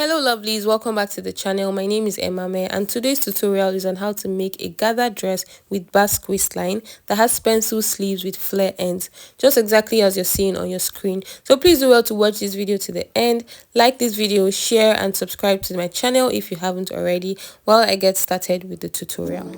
Hello lovelies, welcome back to the channel. My name is Emame and today's tutorial is on how to make a gathered dress with Basque waistline that has pencil sleeves with flare ends, just exactly as you're seeing on your screen. So please do well to watch this video to the end, like this video, share and subscribe to my channel if you haven't already while I get started with the tutorial.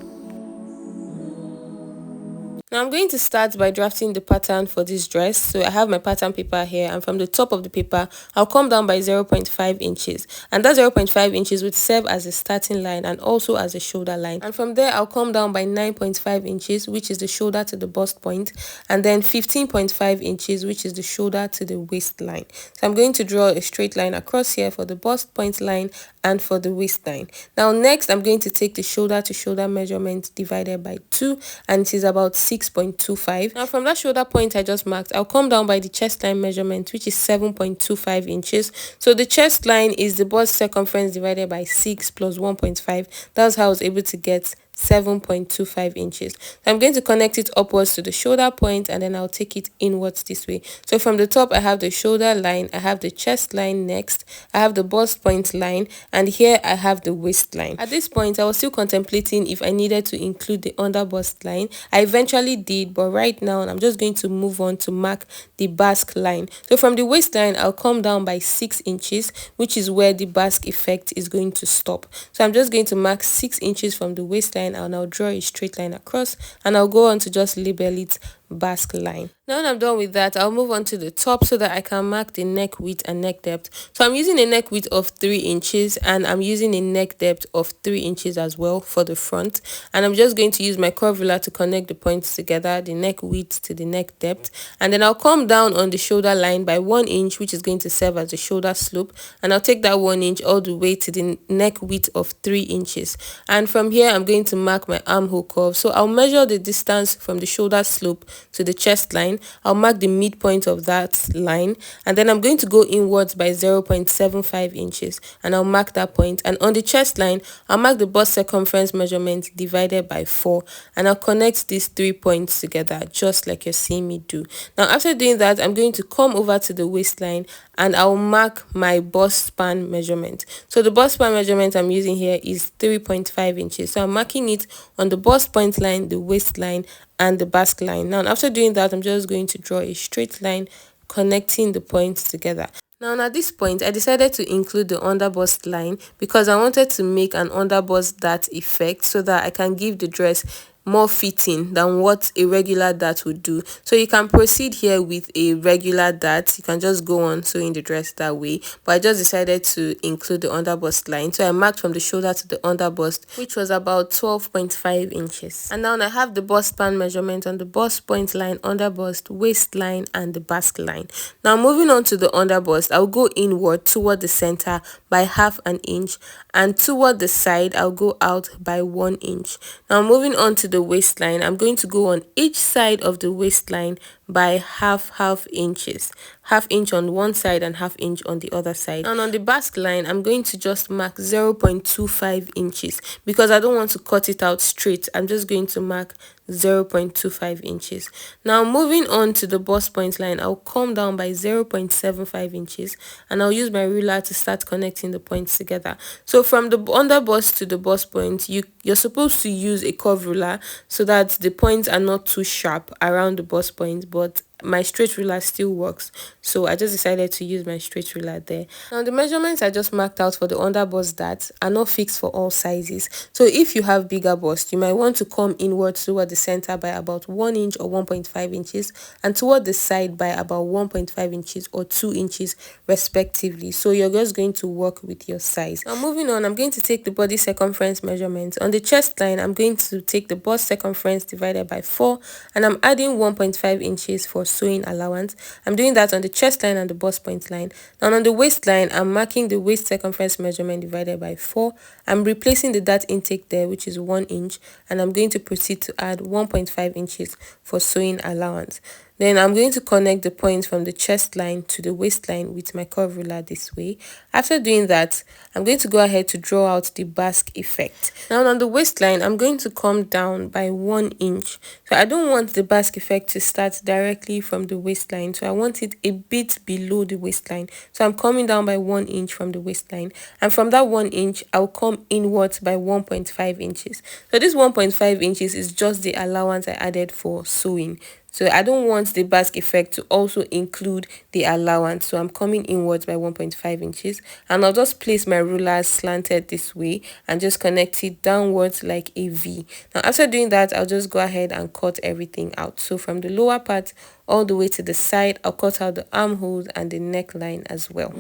Now I'm going to start by drafting the pattern for this dress. So I have my pattern paper here, and from the top of the paper I'll come down by 0.5 inches, and that 0.5 inches would serve as a starting line and also as a shoulder line. And from there I'll come down by 9.5 inches, which is the shoulder to the bust point, and then 15.5 inches, which is the shoulder to the waistline. So I'm going to draw a straight line across here for the bust point line and for the waistline. Now next I'm going to take the shoulder to shoulder measurement divided by 2, and it is about 6.25. Now from that shoulder point I just marked, I'll come down by the chest line measurement, which is 7.25 inches. So the chest line is the bust circumference divided by 6 plus 1.5. That's how I was able to get 7.25 inches. So I'm going to connect it upwards to the shoulder point, and then I'll take it inwards this way. So from the top I have the shoulder line, I have the chest line, next I have the bust point line, and here I have the waistline. At this point I was still contemplating if I needed to include the under bust line. I eventually did, but right now I'm just going to move on to mark the basque line. So from the waistline I'll come down by 6 inches, which is where the basque effect is going to stop. So I'm just going to mark 6 inches from the waistline. I'll now draw a straight line across, and I'll go on to just label it basque line. Now when I'm done with that, I'll move on to the top so that I can mark the neck width and neck depth. So I'm using a neck width of 3 inches, and I'm using a neck depth of 3 inches as well for the front. And I'm just going to use my curve ruler to connect the points together, the neck width to the neck depth. And then I'll come down on the shoulder line by 1 inch, which is going to serve as the shoulder slope. And I'll take that 1 inch all the way to the neck width of 3 inches. And from here, I'm going to mark my armhole curve. So I'll measure the distance from the shoulder slope to the chest line. I'll mark the midpoint of that line, and then I'm going to go inwards by 0.75 inches, and I'll mark that point. And on the chest line I'll mark the bust circumference measurement divided by 4, and I'll connect these 3 points together just like you're seeing me do. Now after doing that, I'm going to come over to the waistline and I'll mark my bust span measurement. So the bust span measurement I'm using here is 3.5 inches. So I'm marking it on the bust point line, the waistline and the basque line. Now after doing that, I'm just going to draw a straight line connecting the points together. Now at this point I decided to include the underbust line because I wanted to make an underbust dart effect so that I can give the dress more fitting than what a regular dart would do. So you can proceed here with a regular dart, you can just go on sewing the dress that way, but I just decided to include the underbust line. So I marked from the shoulder to the underbust, which was about 12.5 inches. And now I have the bust span measurement on the bust point line, underbust, waistline and the basque line. Now moving on to the underbust, I'll go inward toward the center by 0.5 inch, and toward the side I'll go out by 1 inch. Now moving on to the waistline, I'm going to go on each side of the waistline by half inches, 0.5 inch on one side and 0.5 inch on the other side. And on the basque line I'm going to just mark 0.25 inches because I don't want to cut it out straight. I'm just going to mark 0.25 inches. Now moving on to the bust point line, I'll come down by 0.75 inches, and I'll use my ruler to start connecting the points together. So from the underbust to the bust point, you're supposed to use a curve ruler so that the points are not too sharp around the bust point, but my straight ruler still works, so I just decided to use my straight ruler there. Now the measurements I just marked out for the underbust darts are not fixed for all sizes, so if you have bigger bust you might want to come inwards toward the center by about 1 inch or 1.5 inches, and toward the side by about 1.5 inches or 2 inches respectively. So you're just going to work with your size. Now moving on, I'm going to take the body circumference measurement. On the chest line I'm going to take the bust circumference divided by 4, and I'm adding 1.5 inches for sewing allowance. I'm doing that on the chest line and the bust point line. Now on the waistline I'm marking the waist circumference measurement divided by 4. I'm replacing the dart intake there, which is 1 inch, and I'm going to proceed to add 1.5 inches for sewing allowance. Then I'm going to connect the point from the chest line to the waistline with my curve ruler this way. After doing that, I'm going to go ahead to draw out the basque effect. Now on the waistline, I'm going to come down by 1 inch. So I don't want the basque effect to start directly from the waistline. So I want it a bit below the waistline. So I'm coming down by 1 inch from the waistline. And from that 1 inch, I'll come inwards by 1.5 inches. So this 1.5 inches is just the allowance I added for sewing. So I don't want the basque effect to also include the allowance. So I'm coming inwards by 1.5 inches. And I'll just place my ruler slanted this way and just connect it downwards like a V. Now after doing that, I'll just go ahead and cut everything out. So from the lower part all the way to the side, I'll cut out the armholes and the neckline as well.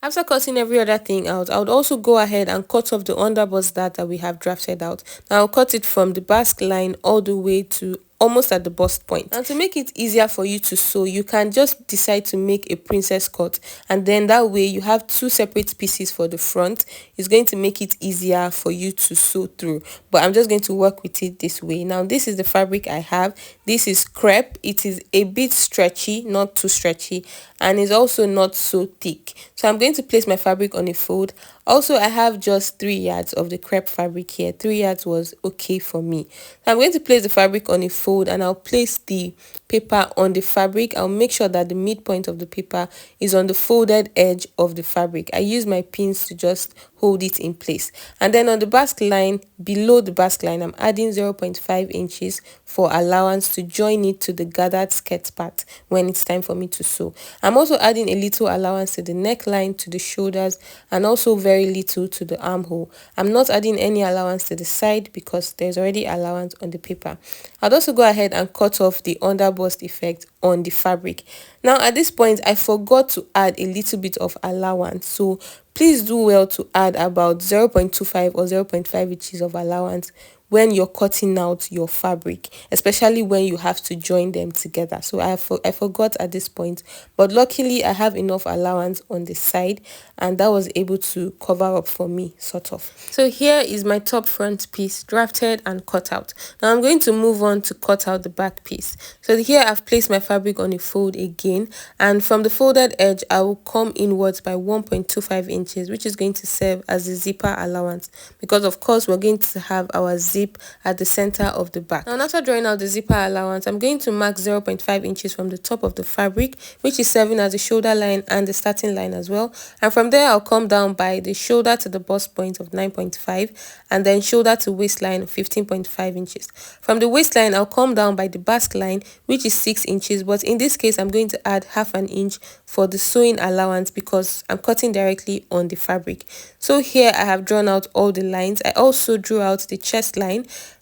After cutting every other thing out, I would also go ahead and cut off the underbust dart that we have drafted out. Now I'll cut it from the basque line all the way to almost at the bust point. And to make it easier for you to sew, you can just decide to make a princess cut, and then that way you have 2 separate pieces for the front. It's going to make it easier for you to sew through, but I'm just going to work with it this way. Now this is the fabric I have. This is crepe. It is a bit stretchy, not too stretchy, and is also not so thick. So I'm going to place my fabric on a fold. Also, I have just 3 yards of the crepe fabric here. 3 yards was okay for me. So I'm going to place the fabric on a fold, and I'll place the paper on the fabric. I'll make sure that the midpoint of the paper is on the folded edge of the fabric. I use my pins to just hold it in place. And then on the basque line, below the basque line, I'm adding 0.5 inches for allowance to join it to the gathered skirt part when it's time for me to sew. I'm also adding a little allowance to the neckline, to the shoulders, and also very little to the armhole. I'm not adding any allowance to the side because there's already allowance on the paper. I'd also go ahead and cut off the underbust effect on the fabric. Now at this point, I forgot to add a little bit of allowance, so please do well to add about 0.25 or 0.5 inches of allowance when you're cutting out your fabric, especially when you have to join them together. So I forgot at this point, but luckily I have enough allowance on the side, and that was able to cover up for me, sort of. So here is my top front piece drafted and cut out. Now I'm going to move on to cut out the back piece. So here I've placed my fabric on a fold again, and from the folded edge I will come inwards by 1.25 inches, which is going to serve as the zipper allowance, because of course we're going to have our zip at the center of the back. Now after drawing out the zipper allowance, I'm going to mark 0.5 inches from the top of the fabric, which is serving as the shoulder line and the starting line as well. And from there I'll come down by the shoulder to the bust point of 9.5, and then shoulder to waistline of 15.5 inches. From the waistline I'll come down by the basque line, which is 6 inches, but in this case I'm going to add half an inch for the sewing allowance because I'm cutting directly on the fabric. So here I have drawn out all the lines. I also drew out the chest line.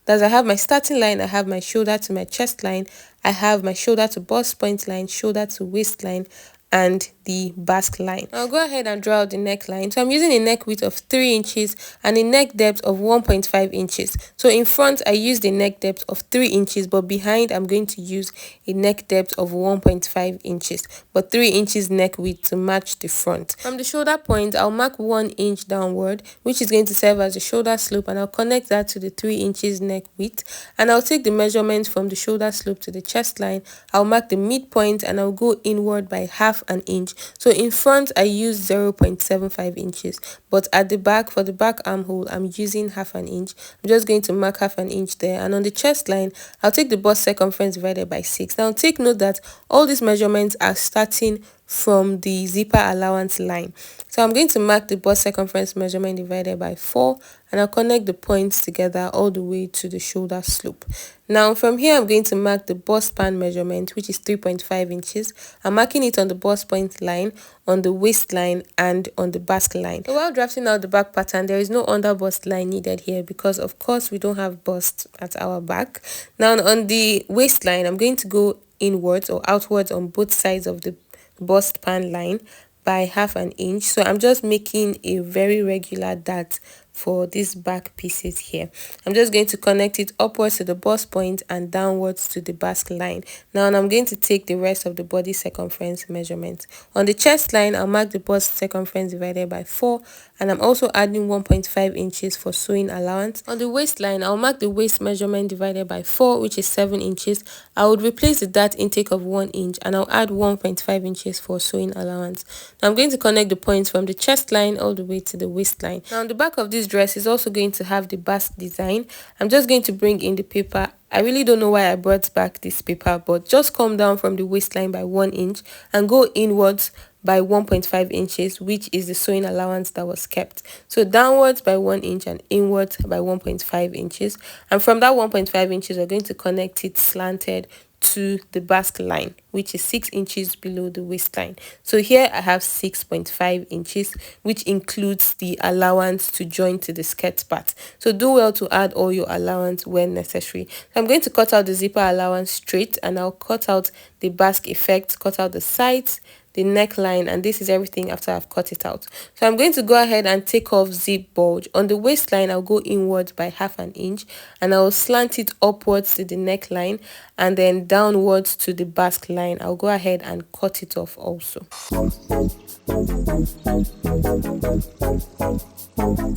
Thus I have my starting line, I have my shoulder to my chest line, I have my shoulder to bust point line, shoulder to waistline, and the basque line. I'll go ahead and draw out the neckline. So I'm using a neck width of 3 inches and a neck depth of 1.5 inches. So in front I used a neck depth of 3 inches, but behind I'm going to use a neck depth of 1.5 inches, but 3 inches neck width to match the front. From the shoulder point, I'll mark 1 inch downward, which is going to serve as the shoulder slope, and I'll connect that to the 3 inches neck width. And I'll take the measurement from the shoulder slope to the chest line. I'll mark the midpoint and I'll go inward by half an inch. So in front I use 0.75 inches, but at the back, for the back armhole, I'm using half an inch. I'm just going to mark half an inch there. And on the chest line, I'll take the bust circumference divided by 6. Now take note that all these measurements are starting from the zipper allowance line. So I'm going to mark the bust circumference measurement divided by 4, and I'll connect the points together all the way to the shoulder slope. Now from here I'm going to mark the bust span measurement, which is 3.5 inches. I'm marking it on the bust point line, on the waistline, and on the basque line. So while drafting out the back pattern, there is no under bust line needed here because of course we don't have bust at our back. Now on the waistline, I'm going to go inwards or outwards on both sides of the bust pan line by half an inch. So I'm just making a very regular dart for these back pieces here. I'm just going to connect it upwards to the bust point and downwards to the basque line. Now I'm going to take the rest of the body circumference measurement. On the chest line, I'll mark the bust circumference divided by 4, and I'm also adding 1.5 inches for sewing allowance. On the waistline, I'll mark the waist measurement divided by 4, which is 7 inches. I would replace the dart intake of 1 inch, and I'll add 1.5 inches for sewing allowance. Now I'm going to connect the points from the chest line all the way to the waistline. Now on the back of this dress is also going to have the basque design. I'm just going to bring in the paper. I really don't know why I brought back this paper, but just come down from the waistline by 1 inch and go inwards by 1.5 inches, which is the sewing allowance that was kept. So downwards by 1 inch and inwards by 1.5 inches. And from that 1.5 inches, we're going to connect it slanted to the basque line, which is 6 inches below the waistline. So here I have 6.5 inches, which includes the allowance to join to the skirt part. So do well to add all your allowance when necessary. So I'm going to cut out the zipper allowance straight, and I'll cut out the basque effect, cut out the sides, the neckline, and this is everything after I've cut it out. So I'm going to go ahead and take off zip bulge. On the waistline, I'll go inwards by 1/2 inch, and I'll slant it upwards to the neckline and then downwards to the basque line. I'll go ahead and cut it off also.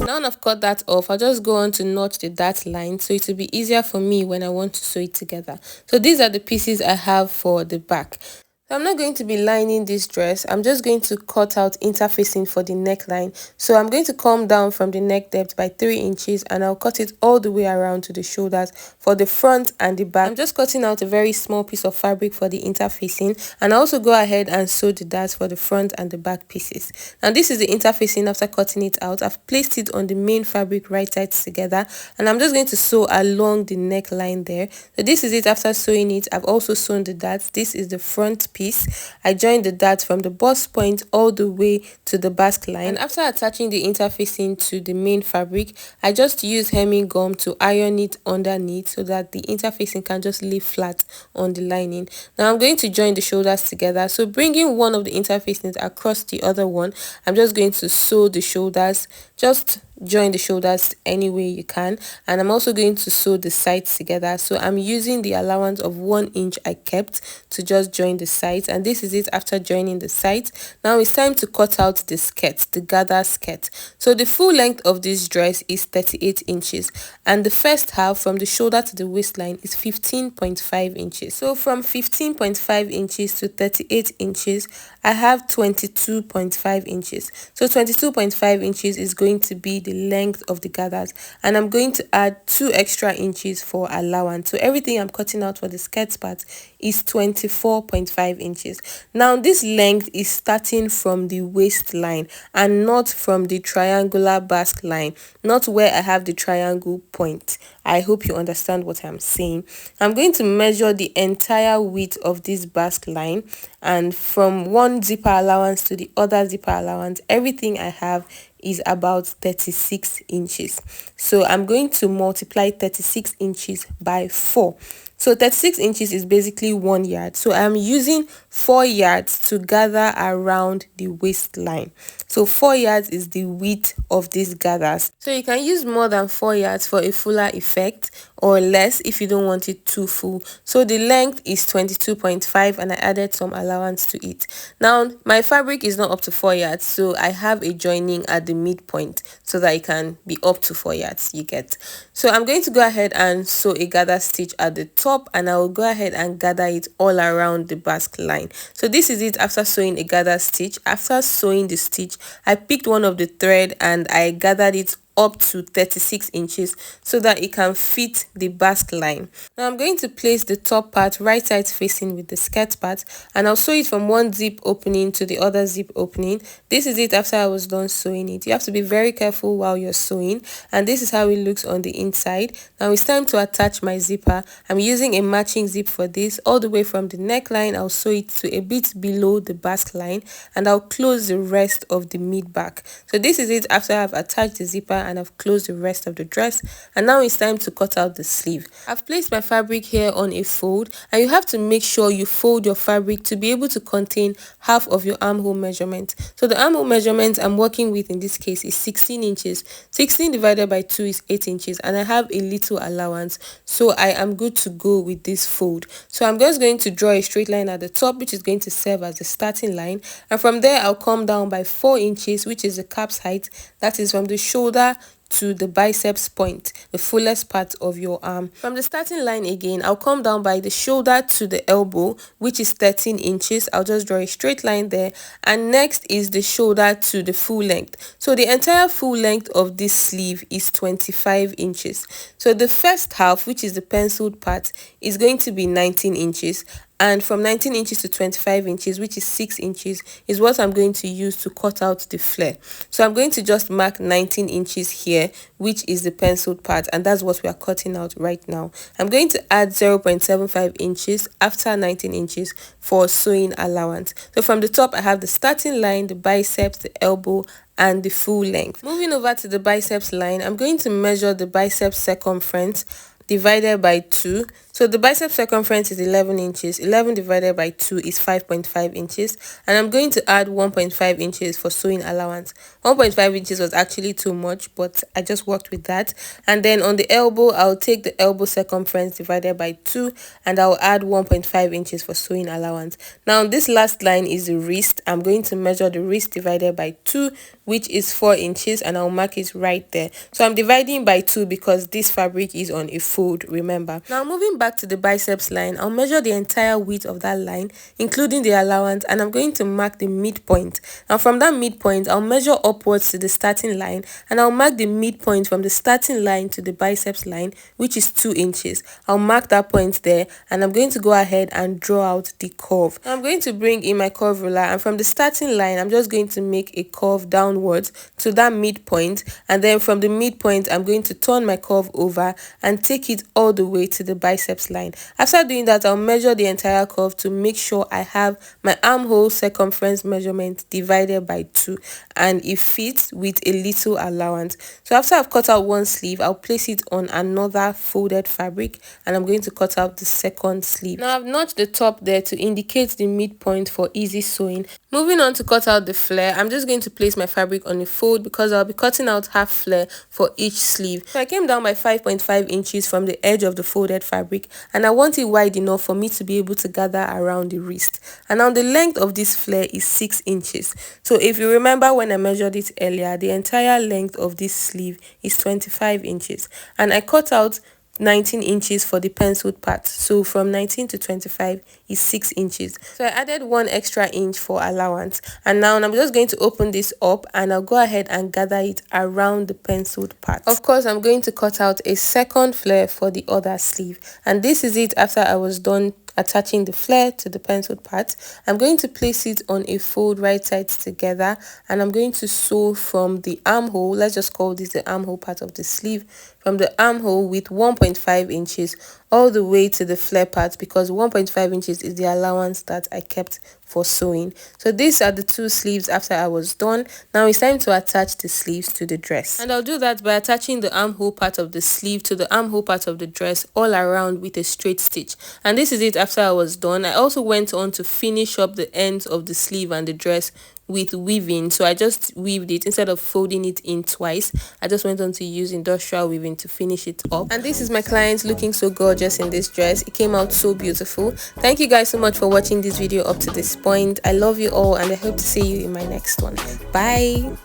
Now I've cut that off, I'll just go on to notch the dart line so it will be easier for me when I want to sew it together. So these are the pieces I have for the back. So I'm not going to be lining this dress. I'm just going to cut out interfacing for the neckline. So I'm going to come down from the neck depth by 3 inches, and I'll cut it all the way around to the shoulders for the front and the back. I'm just cutting out a very small piece of fabric for the interfacing, and I also go ahead and sew the darts for the front and the back pieces. Now this is the interfacing after cutting it out. I've placed it on the main fabric right sides together, and I'm just going to sew along the neckline there. So this is it after sewing it. I've also sewn the darts. This is the front piece. I joined the darts from the bust point all the way to the basque line, and after attaching the interfacing to the main fabric, I just use hemming gum to iron it underneath so that the interfacing can just lay flat on the lining. Now I'm going to join the shoulders together. So bringing one of the interfacings across the other one, I'm just going to sew the shoulders. Just join the shoulders any way you can, and I'm also going to sew the sides together. So I'm using the allowance of 1 inch I kept to just join the sides, and this is it after joining the sides. Now it's time to cut out the skirt, the gather skirt. So the full length of this dress is 38 inches, and the first half from the shoulder to the waistline is 15.5 inches. So from 15.5 inches to 38 inches, I have 22.5 inches. So 22.5 inches is going to be the length of the gathers, and I'm going to add 2 extra inches for allowance. So everything I'm cutting out for the skirt part is 24.5 inches. Now this length is starting from the waistline and not from the triangular basque line, not where I have the triangle point. I hope you understand what I'm saying. I'm going to measure the entire width of this basque line, and from one zipper allowance to the other zipper allowance, everything I have is about 36 inches. So I'm going to multiply 36 inches by 4. So 36 inches is basically 1 yard. So I'm using 4 yards to gather around the waistline. So 4 yards is the width of these gathers. So you can use more than 4 yards for a fuller effect, or less if you don't want it too full. So the length is 22.5, and I added some allowance to it. Now my fabric is not up to 4 yards, so I have a joining at the midpoint so that it can be up to 4 yards, you get. So I'm going to go ahead and sew a gather stitch at the top, and I will go ahead and gather it all around the basque line. So this is it after sewing a gather stitch. After sewing the stitch, I picked one of the thread and I gathered it up to 36 inches so that it can fit the basque line. Now I'm going to place the top part right side facing with the skirt part, and I'll sew it from one zip opening to the other zip opening. This is it after I was done sewing it. You have to be very careful while you're sewing, and this is how it looks on the inside. Now it's time to attach my zipper. I'm using a matching zip for this. All the way from the neckline, I'll sew it to a bit below the basque line, and I'll close the rest of the mid back. So this is it after I've attached the zipper and I've closed the rest of the dress. And now it's time to cut out the sleeve. I've placed my fabric here on a fold, and you have to make sure you fold your fabric to be able to contain half of your armhole measurement. So the armhole measurement I'm working with in this case is 16 inches. 16 divided by 2 is 8 inches, and I have a little allowance, so I am good to go with this fold. So I'm just going to draw a straight line at the top, which is going to serve as the starting line, and from there I'll come down by 4 inches, which is the cap's height. That is from the shoulder to the biceps point, the fullest part of your arm. From the starting line again, I'll come down by the shoulder to the elbow, which is 13 inches. I'll just draw a straight line there, and next is the shoulder to the full length. So the entire full length of this sleeve is 25 inches. So the first half, which is the penciled part, is going to be 19 inches, and from 19 inches to 25 inches, which is 6 inches, is what I'm going to use to cut out the flare. So I'm going to just mark 19 inches here, which is the penciled part, and that's what we are cutting out right now. I'm going to add 0.75 inches after 19 inches for sewing allowance. So from the top, I have the starting line, the biceps, the elbow, and the full length. Moving over to the biceps line, I'm going to measure the biceps circumference divided by 2. So the bicep circumference is 11 inches. 11 divided by 2 is 5.5 inches. And I'm going to add 1.5 inches for sewing allowance. 1.5 inches was actually too much, but I just worked with that. And then on the elbow, I'll take the elbow circumference divided by 2, and I'll add 1.5 inches for sewing allowance. Now this last line is the wrist. I'm going to measure the wrist divided by 2, which is 4 inches, and I'll mark it right there. So I'm dividing by 2 because this fabric is on a fold, remember. Now moving back to the biceps line, I'll measure the entire width of that line, including the allowance, and I'm going to mark the midpoint. Now from that midpoint, I'll measure upwards to the starting line, and I'll mark the midpoint from the starting line to the biceps line, which is 2 inches. I'll mark that point there, and I'm going to go ahead and draw out the curve. Now I'm going to bring in my curve ruler, and from the starting line, I'm just going to make a curve downwards to that midpoint, and then from the midpoint, I'm going to turn my curve over and take it all the way to the biceps line. After doing that, I'll measure the entire curve to make sure I have my armhole circumference measurement divided by 2, and it fits with a little allowance. So after I've cut out one sleeve, I'll place it on another folded fabric, and I'm going to cut out the second sleeve. Now I've notched the top there to indicate the midpoint for easy sewing. Moving on to cut out the flare, I'm just going to place my fabric on a fold because I'll be cutting out half flare for each sleeve. So I came down by 5.5 inches from the edge of the folded fabric, and I want it wide enough for me to be able to gather around the wrist. And now the length of this flare is 6 inches. So if you remember when I measured it earlier, the entire length of this sleeve is 25 inches. And I cut out 19 inches for the penciled part, so from 19 to 25 is 6 inches. So I added 1 extra inch for allowance, and now I'm just going to open this up, and I'll go ahead and gather it around the penciled part. Of course, I'm going to cut out a second flare for the other sleeve, and this is it after I was done attaching the flare to the penciled part. I'm going to place it on a fold right sides together, and I'm going to sew from the armhole, let's just call this the armhole part of the sleeve, from the armhole with 1.5 inches all the way to the flare part, because 1.5 inches is the allowance that I kept for sewing. So these are the two sleeves after I was done. Now it's time to attach the sleeves to the dress, and I'll do that by attaching the armhole part of the sleeve to the armhole part of the dress all around with a straight stitch. And this is it after I was done. I also went on to finish up the ends of the sleeve and the dress with weaving. So I just weaved it instead of folding it in twice. I just went on to use industrial weaving to finish it up. And this is my client looking so gorgeous in this dress. It came out so beautiful. Thank you guys so much for watching this video up to this point. I love you all, and I hope to see you in my next one. Bye.